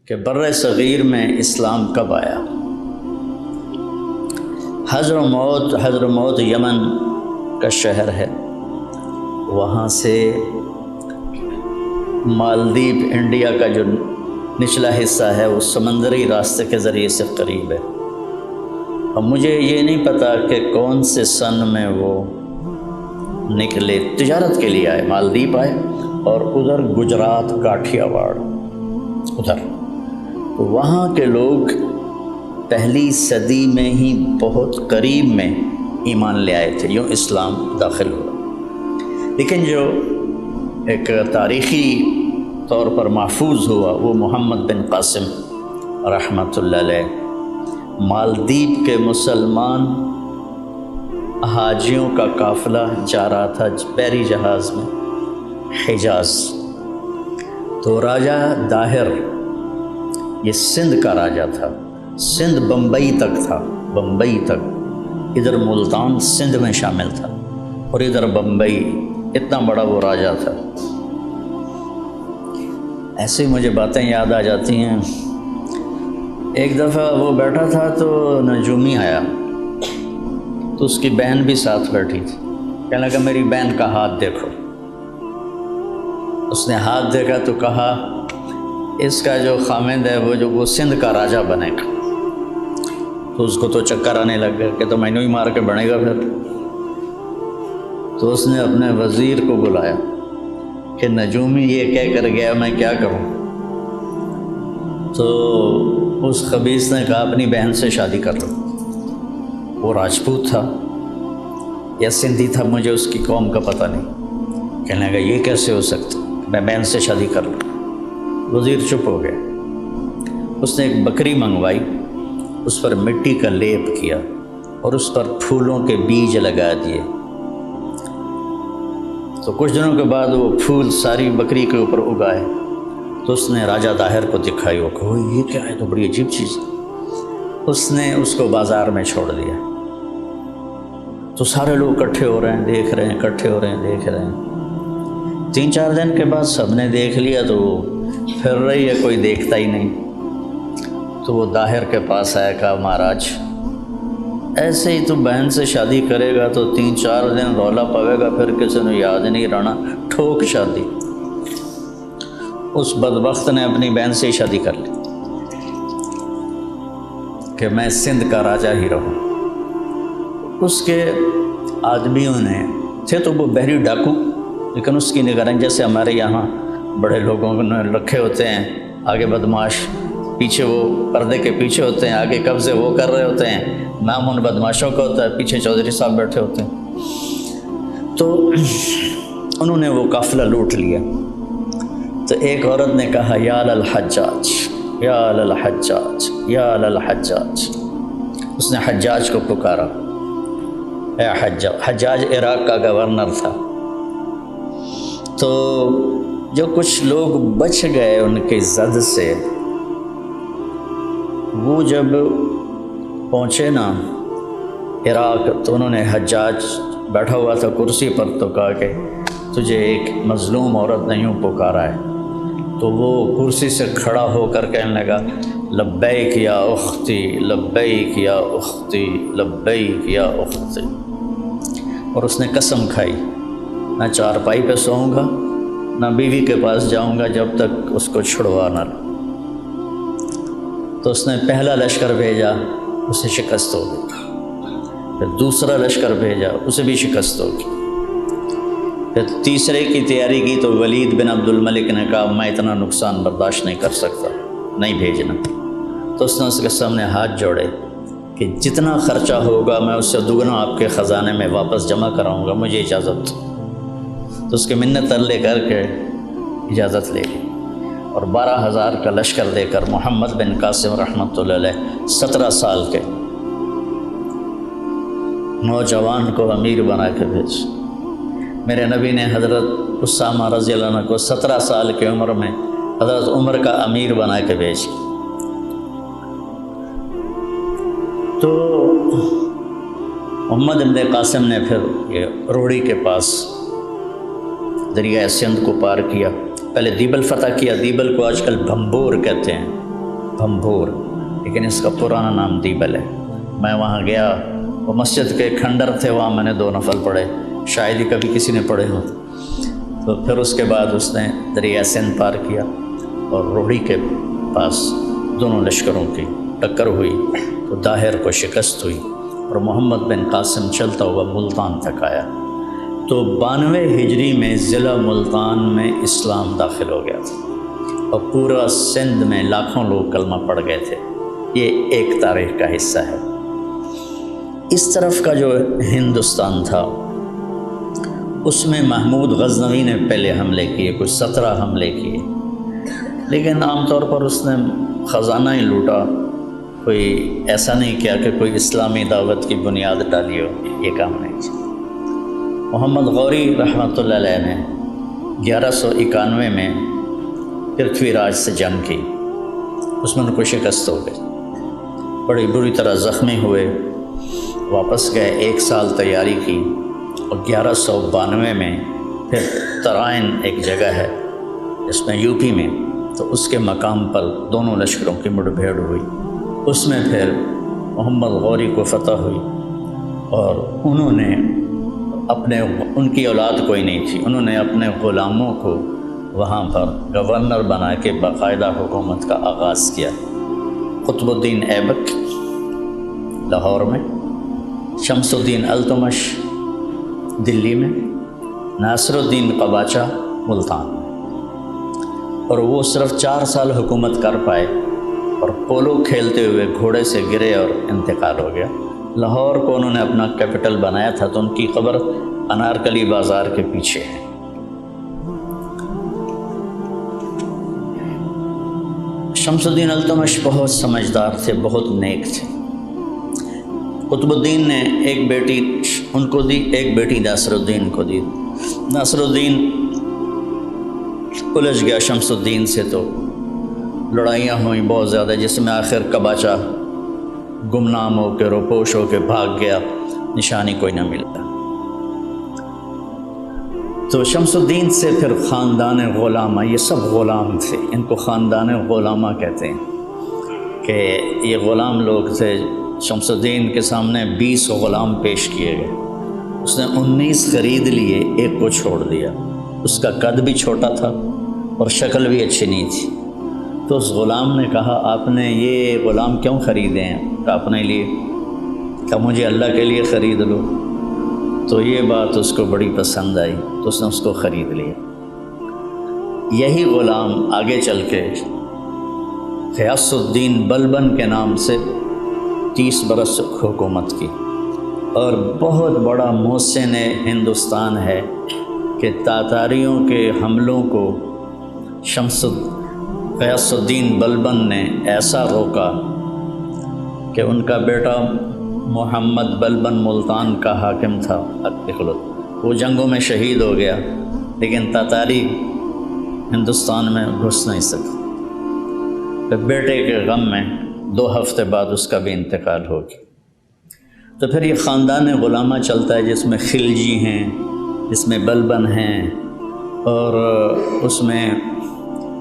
کہ بر صغیر میں اسلام کب آیا۔ حضرموت یمن کا شہر ہے، وہاں سے مالدیپ انڈیا کا جو نچلا حصہ ہے وہ سمندری راستے کے ذریعے سے قریب ہے۔ اور مجھے یہ نہیں پتہ کہ کون سے سن میں وہ نکلے، تجارت کے لیے آئے، مالدیپ آئے اور ادھر گجرات کاٹھیا واڑ ادھر، تو وہاں کے لوگ پہلی صدی میں ہی بہت قریب میں ایمان لے آئے تھے، یوں اسلام داخل ہوا۔ لیکن جو ایک تاریخی طور پر محفوظ ہوا وہ محمد بن قاسم رحمۃ اللہ علیہ، مالدیپ کے مسلمان حاجیوں کا قافلہ جا رہا تھا بحری جہاز میں حجاز، تو راجہ داہر یہ سندھ کا راجہ تھا، سندھ بمبئی تک تھا، بمبئی تک، ادھر ملتان سندھ میں شامل تھا اور ادھر بمبئی، اتنا بڑا وہ راجہ تھا۔ ایسے مجھے باتیں یاد آ جاتی ہیں۔ ایک دفعہ وہ بیٹھا تھا تو نجومی آیا، تو اس کی بہن بھی ساتھ بیٹھی تھی، کہنے لگا میری بہن کا ہاتھ دیکھو۔ اس نے ہاتھ دیکھا تو کہا اس کا جو خامند ہے وہ سندھ کا راجہ بنے گا۔ تو اس کو تو چکر آنے لگ گیا کہ تو میں ہی مار کے بنے گا پھر۔ تو اس نے اپنے وزیر کو بلایا کہ نجومی یہ کہہ کر گیا، میں کیا کروں؟ تو اس خبیث نے کہا اپنی بہن سے شادی کر لو۔ وہ راجپوت تھا یا سندھی تھا، مجھے اس کی قوم کا پتہ نہیں۔ کہنے لگا یہ کیسے ہو سکتا، میں بہن سے شادی کر لوں۔ وزیر چپ ہو گیا۔ اس نے ایک بکری منگوائی، اس پر مٹی کا لیپ کیا اور اس پر پھولوں کے بیج لگا دیے۔ تو کچھ دنوں کے بعد وہ پھول ساری بکری کے اوپر اگائے، تو اس نے راجہ داہر کو دکھائی، وہ کہا یہ کیا ہے، تو بڑی عجیب چیز۔ اس نے اس کو بازار میں چھوڑ دیا، تو سارے لوگ اکٹھے ہو رہے ہیں، دیکھ رہے ہیں، اکٹھے ہو رہے ہیں، دیکھ رہے ہیں۔ 3-4 دن کے بعد سب نے دیکھ لیا تو وہ پھر رہی ہے، کوئی دیکھتا ہی نہیں۔ تو وہ داہر کے پاس آیا، کہا مہاراج ایسے ہی تو بہن سے شادی کرے گا تو 3-4 دن رولا پوے گا، پھر کسی نے یاد نہیں رہنا، ٹھوک شادی۔ اس بدبخت نے اپنی بہن سے ہی شادی کر لی کہ میں سندھ کا راجہ ہی رہوں۔ اس کے آدمیوں نے تھے تو وہ بحری ڈاکو، لیکن اس کی نگرانی جیسے ہمارے یہاں بڑے لوگوں نے رکھے ہوتے ہیں، آگے بدماش، پیچھے وہ پردے کے پیچھے ہوتے ہیں، آگے قبضے وہ کر رہے ہوتے ہیں، نام ان بدماشوں کا ہوتا ہے، پیچھے چودھری صاحب بیٹھے ہوتے ہیں۔ تو انہوں نے وہ قافلہ لوٹ لیا۔ تو ایک عورت نے کہا یا للحجاج، یا للحجاج، یا للحجاج۔ اس نے حجاج کو پکارا، اے حجاج۔ حجاج عراق کا گورنر تھا۔ تو جو کچھ لوگ بچ گئے ان کے زد سے، وہ جب پہنچے نا عراق تو انہوں نے، حجاج بیٹھا ہوا تھا کرسی پر، تو کہا کہ تجھے ایک مظلوم عورت نے یوں پکارا ہے۔ تو وہ کرسی سے کھڑا ہو کر کہنے لگا لبیک یا اختی، لبیک یا اختی، لبیک یا اختی۔ اور اس نے قسم کھائی نہ چارپائی پہ سوؤں گا، نہ بیوی کے پاس جاؤں گا جب تک اس کو چھڑوا نہ لوں۔ تو اس نے پہلا لشکر بھیجا، اسے شکست ہو گئی۔ پھر دوسرا لشکر بھیجا، اسے بھی شکست ہو گئی۔ پھر تیسرے کی تیاری کی تو ولید بن عبد الملک نے کہا میں اتنا نقصان برداشت نہیں کر سکتا، نہیں بھیجنا۔ تو اس نے اس کے سامنے ہاتھ جوڑے کہ جتنا خرچہ ہوگا میں اس سے دگنا آپ کے خزانے میں واپس جمع کراؤں گا، مجھے اجازت۔ تو اس کے منت ترلے کر کے اجازت لے لی، اور 12,000 کا لشکر دے کر محمد بن قاسم رحمۃ اللہ علیہ 17 سال کے نوجوان کو امیر بنا کے بھیج۔ میرے نبی نے حضرت اسامہ رضی اللہ عنہ کو 17 سال کی عمر میں حضرت عمر کا امیر بنا کے بھیج۔ تو محمد بن قاسم نے پھر یہ روڑی کے پاس دریائے سندھ کو پار کیا، پہلے دیبل فتح کیا۔ دیبل کو آج کل بھمبور کہتے ہیں، بھمبور، لیکن اس کا پرانا نام دیبل ہے۔ میں وہاں گیا، وہ مسجد کے کھنڈر تھے، وہاں میں نے 2 نفل پڑھے، شاید ہی کبھی کسی نے پڑھے ہوں۔ تو پھر اس کے بعد اس نے دریا سندھ پار کیا اور روڑی کے پاس دونوں لشکروں کی ٹکر ہوئی تو داہر کو شکست ہوئی اور محمد بن قاسم چلتا ہوا ملتان تک آیا۔ تو 92 ہجری میں ضلع ملتان میں اسلام داخل ہو گیا تھا اور پورا سندھ میں لاکھوں لوگ کلمہ پڑھ گئے تھے۔ یہ ایک تاریخ کا حصہ ہے۔ اس طرف کا جو ہندوستان تھا اس میں محمود غزنوی نے پہلے حملے کیے، کچھ 17 حملے کیے، لیکن عام طور پر اس نے خزانہ ہی لوٹا، کوئی ایسا نہیں کیا کہ کوئی اسلامی دعوت کی بنیاد ڈالی ہو، یہ کام نہیں کیا۔ محمد غوری رحمۃ اللہ علیہ نے 1191 میں پرتھوی راج سے جنگ کی، اس میں ان کو شکست ہو گئی، بڑی بری طرح زخمی ہوئے، واپس گئے، 1 سال تیاری کی اور 1192 میں پھر ترائن ایک جگہ ہے جس میں یو پی میں، تو اس کے مقام پر دونوں لشکروں کی مڑ بھیڑ ہوئی، اس میں پھر محمد غوری کو فتح ہوئی اور انہوں نے ان کی اولاد کوئی نہیں تھی، انہوں نے اپنے غلاموں کو وہاں پر گورنر بنا کے باقاعدہ حکومت کا آغاز کیا۔ قطب الدین ایبک لاہور میں، شمس الدین التمش دلی میں، ناصر الدین قباچہ ملتان میں، اور وہ صرف 4 سال حکومت کر پائے اور پولو کھیلتے ہوئے گھوڑے سے گرے اور انتقال ہو گیا۔ لاہور کو انہوں نے اپنا کیپٹل بنایا تھا تو ان کی قبر انارکلی بازار کے پیچھے ہے۔ شمس الدین التمش بہت سمجھدار تھے، بہت نیک تھے۔ قطب الدین نے ایک بیٹی ان کو دی، ایک بیٹی ناصر الدین کو دی۔ ناصر الدین الجھ گیا شمس الدین سے، تو لڑائیاں ہوئیں بہت زیادہ، جس میں آخر قباچہ گمنام ہو کے روپوش ہو کے بھاگ گیا، نشانی کوئی نہ ملا۔ تو شمس الدین سے پھر خاندان غلامہ، یہ سب غلام تھے، ان کو خاندان غلامہ کہتے ہیں کہ یہ غلام لوگ تھے۔ شمس الدین کے سامنے 20 غلام پیش کیے گئے، اس نے 19 خرید لیے، ایک کو چھوڑ دیا۔ اس کا قد بھی چھوٹا تھا اور شکل بھی اچھی نہیں تھی، تو اس غلام نے کہا آپ نے یہ غلام کیوں خریدے ہیں؟ کہا اپنے لیے، کہا مجھے اللہ کے لیے خرید لو۔ تو یہ بات اس کو بڑی پسند آئی تو اس نے اس کو خرید لیا۔ یہی غلام آگے چل کے غیاث الدین بلبن کے نام سے 30 برس حکومت کی اور بہت بڑا محسن ہندوستان ہے کہ تاتاریوں کے حملوں کو غیاث الدین بلبن نے ایسا روکا کہ ان کا بیٹا محمد بلبن ملتان کا حاکم تھا، وہ جنگوں میں شہید ہو گیا، لیکن تاتاری ہندوستان میں گھس نہیں سکے۔ پھر بیٹے کے غم میں 2 ہفتے بعد اس کا بھی انتقال ہو گیا۔ تو پھر یہ خاندان غلامہ چلتا ہے جس میں خلجی ہیں، جس میں بلبن ہیں، اور اس میں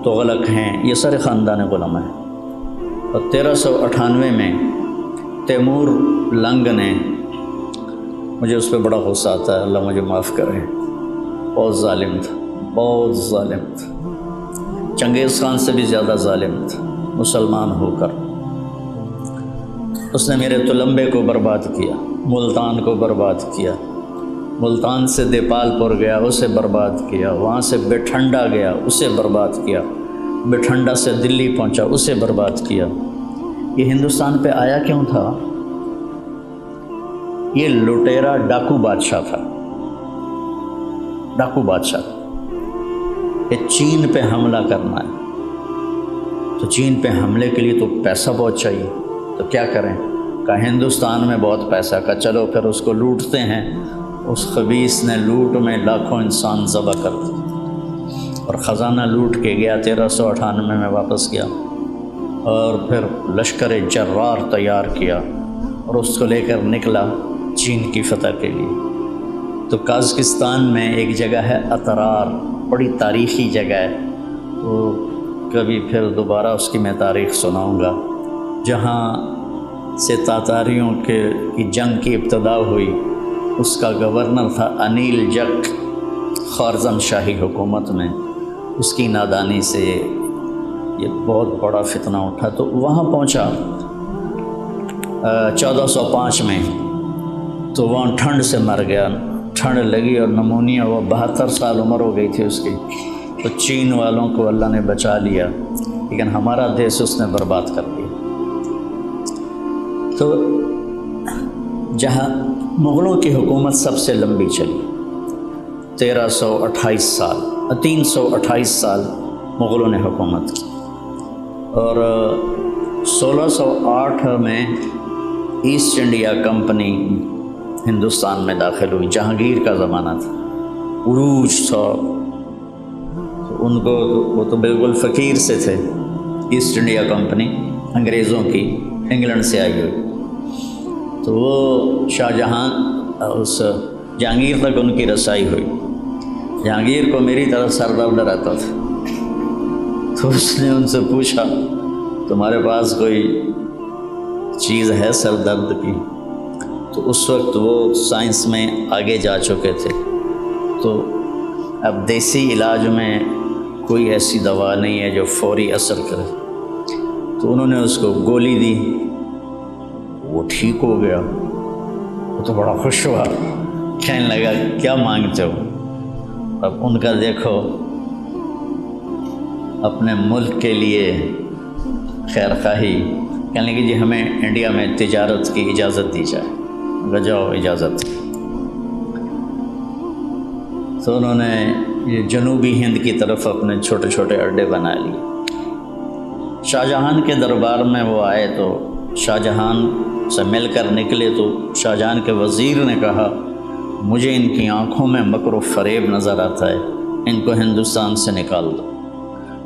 تغلق ہیں، یہ سارے خاندان غلامہ ہیں۔ اور 1398 میں تیمور لنگ نے، مجھے اس پہ بڑا غصہ آتا ہے، اللہ مجھے معاف کرے، بہت ظالم تھا، بہت ظالم تھا، چنگیز خان سے بھی زیادہ ظالم تھا، مسلمان ہو کر اس نے میرے تلمبے کو برباد کیا، ملتان کو برباد کیا، ملتان سے دیپال پور گیا اسے برباد کیا، وہاں سے بٹھنڈا گیا اسے برباد کیا، بٹھنڈا سے دلی پہنچا اسے برباد کیا۔ یہ ہندوستان پہ آیا کیوں تھا؟ یہ لٹیرا ڈاکو بادشاہ تھا، ڈاکو بادشاہ، یہ چین پہ حملہ کرنا ہے، تو چین پہ حملے کے لیے تو پیسہ بہت چاہیے، تو کیا کریں؟ کہا ہندوستان میں بہت پیسہ، کا چلو پھر اس کو لوٹتے ہیں۔ اس خبیث نے لوٹ میں لاکھوں انسان ذبح کر دیے اور خزانہ لوٹ کے گیا۔ 1398 میں واپس گیا اور پھر لشکر جرار تیار کیا اور اس کو لے کر نکلا چین کی فتح کے لیے۔ تو قازقستان میں ایک جگہ ہے اترار، بڑی تاریخی جگہ ہے، وہ کبھی پھر دوبارہ اس کی میں تاریخ سناؤں گا، جہاں سے تاتاریوں کی جنگ کی ابتدا ہوئی۔ اس کا گورنر تھا انیل جک، خوارزم شاہی حکومت میں۔ اس کی نادانی سے یہ بہت بڑا فتنہ اٹھا، تو وہاں پہنچا 1405 میں، تو وہاں ٹھنڈ سے مر گیا، ٹھنڈ لگی اور نمونیا ہوا، 72 سال عمر ہو گئی تھی اس کی۔ تو چین والوں کو اللہ نے بچا لیا، لیکن ہمارا دیش اس نے برباد کر دیا۔ تو جہاں مغلوں کی حکومت سب سے لمبی چلی، 328 سال مغلوں نے حکومت کی، اور 1608 میں ایسٹ انڈیا کمپنی ہندوستان میں داخل ہوئی۔ جہانگیر کا زمانہ تھا، عروج تھا، ان کو وہ تو بالکل فقیر سے تھے۔ ایسٹ انڈیا کمپنی انگریزوں کی انگلینڈ سے آئی ہوئی، تو وہ شاہ جہاں اس جہانگیر تک ان کی رسائی ہوئی۔ جہانگیر کو میری طرف سر درد رہتا تھا، تو اس نے ان سے پوچھا تمہارے پاس کوئی چیز ہے سر درد کی؟ تو اس وقت وہ سائنس میں آگے جا چکے تھے، تو اب دیسی علاج میں کوئی ایسی دوا نہیں ہے جو فوری اثر کرے، تو انہوں نے اس کو گولی دی، وہ ٹھیک ہو گیا۔ وہ تو بڑا خوش ہوا، کہنے لگا کیا مانگتے ہو؟ اب ان کا دیکھو، اپنے ملک کے لیے خیر خواہی، کہنے لگے جی ہمیں انڈیا میں تجارت کی اجازت دی جائے۔ جاؤ اجازت۔ تو انہوں نے یہ جنوبی ہند کی طرف اپنے چھوٹے چھوٹے اڈے بنا لیے۔ شاہ جہان کے دربار میں وہ آئے تو شاہ جہان سے مل کر نکلے، تو شاہ جہان کے وزیر نے کہا مجھے ان کی آنکھوں میں مکر و فریب نظر آتا ہے، ان کو ہندوستان سے نکال دو۔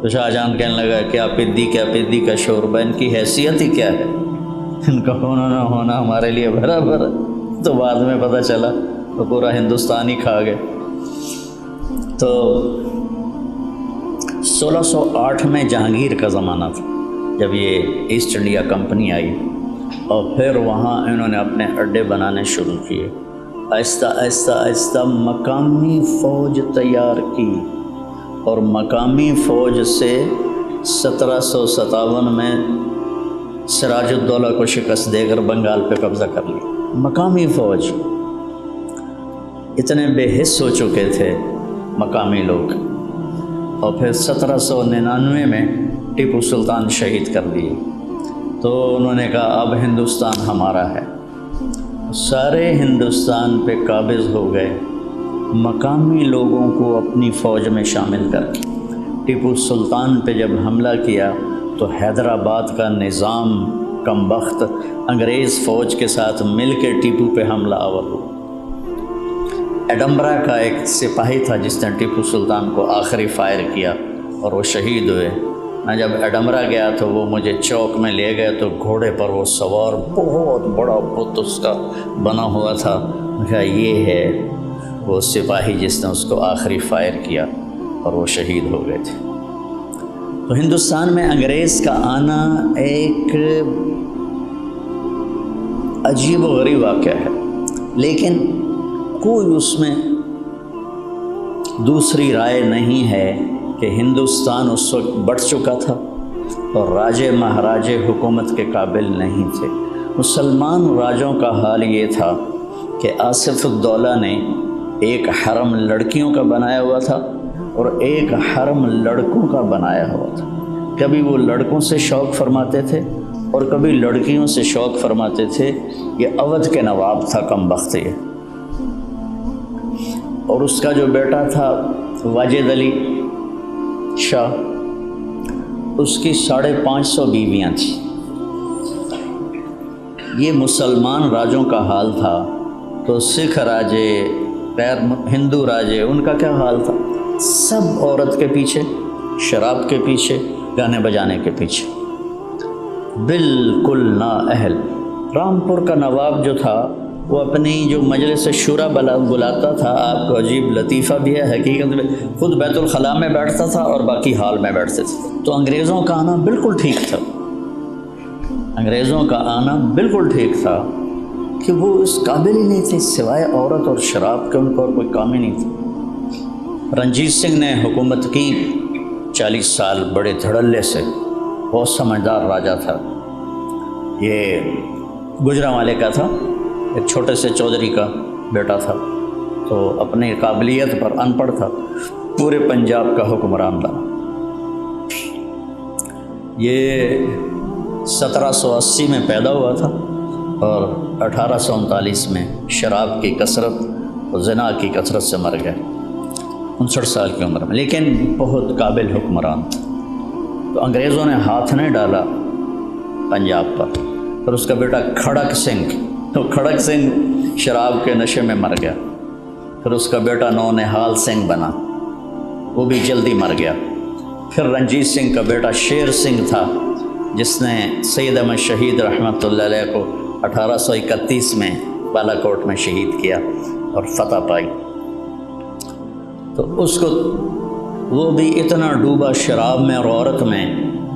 تو شاہ جہان کہنے لگا کیا پدی کا شوربہ، ان کی حیثیت ہی کیا ہے، ان کا ہونا نہ ہونا ہمارے لیے برابر ہے۔ تو بعد میں پتہ چلا تو پورا ہندوستان ہی کھا گئے۔ تو 1608 میں جہانگیر کا زمانہ تھا جب یہ ایسٹ انڈیا کمپنی آئی، اور پھر وہاں انہوں نے اپنے اڈے بنانے شروع کیے۔ آہستہ آہستہ آہستہ مقامی فوج تیار کی، اور مقامی فوج سے 1757 میں سراج الدولہ کو شکست دے کر بنگال پہ قبضہ کر لیا۔ مقامی فوج، اتنے بے حس ہو چکے تھے مقامی لوگ، اور پھر 1799 میں ٹیپو سلطان شہید کر دیے۔ تو انہوں نے کہا اب ہندوستان ہمارا ہے، سارے ہندوستان پہ قابض ہو گئے، مقامی لوگوں کو اپنی فوج میں شامل کر کے۔ ٹیپو سلطان پہ جب حملہ کیا تو حیدرآباد کا نظام کم بخت انگریز فوج کے ساتھ مل کے ٹیپو پہ حملہ آور ہوا۔ ایڈمبرا کا ایک سپاہی تھا جس نے ٹیپو سلطان کو آخری فائر کیا اور وہ شہید ہوئے۔ میں جب ایڈمبرا گیا تو وہ مجھے چوک میں لے گئے، تو گھوڑے پر وہ سوار بہت بڑا بت اس کا بنا ہوا تھا۔ میں کہا یہ ہے وہ سپاہی جس نے اس کو آخری فائر کیا اور وہ شہید ہو گئے تھے۔ تو ہندوستان میں انگریز کا آنا ایک عجیب و غریب واقعہ ہے، لیکن کوئی اس میں دوسری رائے نہیں ہے کہ ہندوستان اس وقت بٹ چکا تھا اور راجے مہاراجے حکومت کے قابل نہیں تھے۔ مسلمان راجوں کا حال یہ تھا کہ آصف الدولہ نے ایک حرم لڑکیوں کا بنایا ہوا تھا اور ایک حرم لڑکوں کا بنایا ہوا تھا۔ کبھی وہ لڑکوں سے شوق فرماتے تھے اور کبھی لڑکیوں سے شوق فرماتے تھے۔ یہ اودھ کے نواب تھا کم بخت یہ، اور اس کا جو بیٹا تھا واجد علی شاہ، اس کی 550 بیویاں تھیں۔ یہ مسلمان راجوں کا حال تھا، تو سکھ راجے، غیر ہندو راجے، ان کا کیا حال تھا؟ سب عورت کے پیچھے، شراب کے پیچھے، گانے بجانے کے پیچھے، بالکل نا اہل۔ رامپور کا نواب جو تھا وہ اپنی جو مجلس شورا بلاتا تھا، آپ کو عجیب لطیفہ بھی ہے، حقیقت میں خود بیت الخلاء میں بیٹھتا تھا اور باقی ہال میں بیٹھتے تھے۔ تو انگریزوں کا آنا بالکل ٹھیک تھا، انگریزوں کا آنا بالکل ٹھیک تھا کہ وہ اس قابل ہی نہیں تھے، سوائے عورت اور شراب کے ان کو اور کوئی کام ہی نہیں تھا۔ رنجیت سنگھ نے حکومت کی 40 سال بڑے دھڑلے سے، بہت سمجھدار راجا تھا۔ یہ گجرانوالے کا تھا، ایک چھوٹے سے چودھری کا بیٹا تھا، تو اپنی قابلیت پر ان پڑھ تھا، پورے پنجاب کا حکمران بنا۔ یہ 1780 میں پیدا ہوا تھا اور 1839 میں شراب کی کثرت اور زنا کی کثرت سے مر گیا، 59 سال کی عمر میں، لیکن بہت قابل حکمران تھا۔ تو انگریزوں نے ہاتھ نہیں ڈالا پنجاب پر۔ پھر اس کا بیٹا کھڑک سنگھ، تو کھڑک سنگھ شراب کے نشے میں مر گیا۔ پھر اس کا بیٹا نونہال سنگھ بنا، وہ بھی جلدی مر گیا۔ پھر رنجیت سنگھ کا بیٹا شیر سنگھ تھا، جس نے سید احمد شہید رحمۃ اللہ علیہ کو 1831 میں بالا کوٹ میں شہید کیا اور فتح پائی۔ تو اس کو وہ بھی اتنا ڈوبا شراب میں اور عورت میں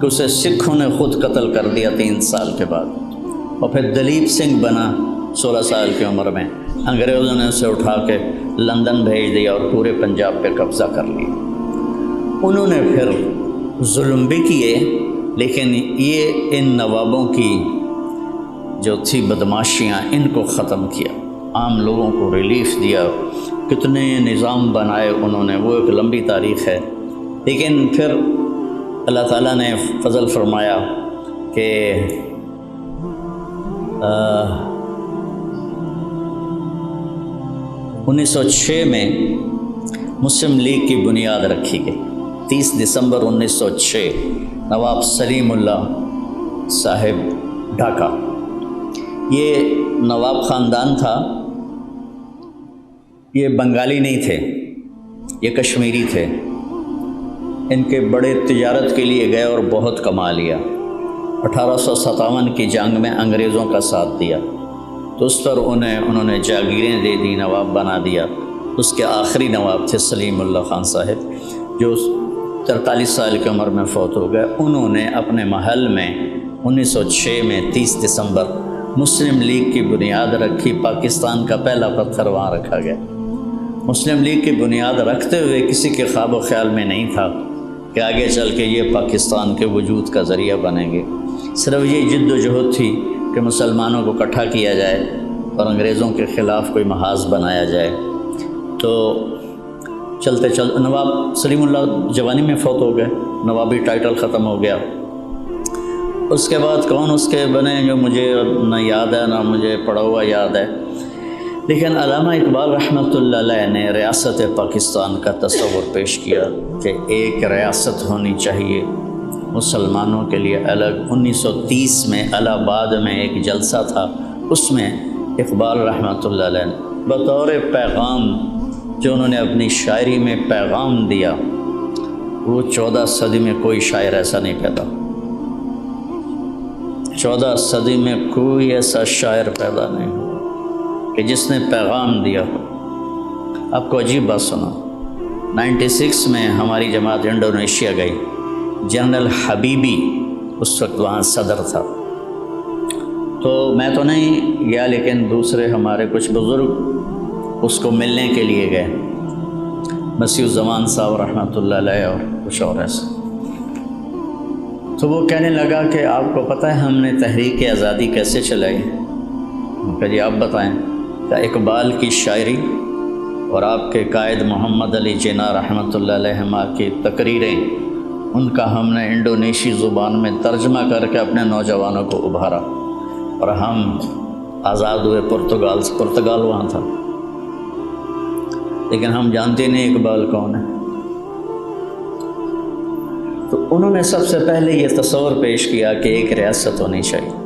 کہ اسے سکھوں نے خود قتل کر دیا 3 سال کے بعد۔ اور پھر دلیپ سنگھ بنا 16 سال کی عمر میں، انگریزوں نے اسے اٹھا کے لندن بھیج دیا اور پورے پنجاب پہ قبضہ کر لیا۔ انہوں نے پھر ظلم بھی کیے، لیکن یہ ان نوابوں کی جو تھی بدماشیاں، ان کو ختم کیا، عام لوگوں کو ریلیف دیا، کتنے نظام بنائے انہوں نے، وہ ایک لمبی تاریخ ہے۔ لیکن پھر اللہ تعالیٰ نے فضل فرمایا کہ 1906 میں مسلم لیگ کی بنیاد رکھی گئی۔ 30 دسمبر 1906 نواب سلیم اللہ صاحب ڈھاکہ، یہ نواب خاندان تھا، یہ بنگالی نہیں تھے، یہ کشمیری تھے۔ ان کے بڑے تجارت کے لیے گئے اور بہت کما لیا۔ 1857 کی جنگ میں انگریزوں کا ساتھ دیا، تو اس پر انہوں نے جاگیریں دے دی، نواب بنا دیا۔ اس کے آخری نواب تھے سلیم اللہ خان صاحب، جو 43 سال کی عمر میں فوت ہو گئے۔ انہوں نے اپنے محل میں 1906 میں 30 دسمبر مسلم لیگ کی بنیاد رکھی۔ پاکستان کا پہلا پتھر وہاں رکھا گیا۔ مسلم لیگ کی بنیاد رکھتے ہوئے کسی کے خواب و خیال میں نہیں تھا کہ آگے چل کے یہ پاکستان کے وجود کا ذریعہ بنیں گے۔ صرف یہ جد و جہد تھی کہ مسلمانوں کو اکٹھا کیا جائے اور انگریزوں کے خلاف کوئی محاذ بنایا جائے۔ تو چلتے نواب سلیم اللہ جوانی میں فوت ہو گئے، نوابی ٹائٹل ختم ہو گیا۔ اس کے بعد کون اس کے بنے جو مجھے نہ یاد ہے، نہ مجھے پڑھا ہوا یاد ہے، لیکن علامہ اقبال رحمۃ اللہ علیہ نے ریاست پاکستان کا تصور پیش کیا کہ ایک ریاست ہونی چاہیے مسلمانوں کے لیے الگ۔ 1930 میں الہ آباد میں ایک جلسہ تھا، اس میں اقبال رحمۃ اللہ علیہ نے بطور پیغام جو انہوں نے اپنی شاعری میں پیغام دیا، وہ 14 صدی میں کوئی شاعر ایسا نہیں پیدا، 14 صدی میں کوئی ایسا شاعر پیدا نہیں ہوا کہ جس نے پیغام دیا ہو۔ آپ کو عجیب بات سنا، 96 میں ہماری جماعت انڈونیشیا گئی، جنرل حبیبی اس وقت وہاں صدر تھا، تو میں تو نہیں گیا لیکن دوسرے ہمارے کچھ بزرگ اس کو ملنے کے لیے گئے، مسیح الزمان صاحب رحمۃ اللہ علیہ اور کچھ اور ایسے۔ تو وہ کہنے لگا کہ آپ کو پتہ ہے ہم نے تحریک آزادی کیسے چلائی؟ کہ جی آپ بتائیں۔ کہ اقبال کی شاعری اور آپ کے قائد محمد علی جناح رحمۃ اللہ علیہ کی تقریریں، ان کا ہم نے انڈونیشی زبان میں ترجمہ کر کے اپنے نوجوانوں کو ابھارا، اور ہم آزاد ہوئے پرتگال وہاں تھا، لیکن ہم جانتے نہیں اقبال کون ہے۔ تو انہوں نے سب سے پہلے یہ تصور پیش کیا کہ ایک ریاست ہونی چاہیے۔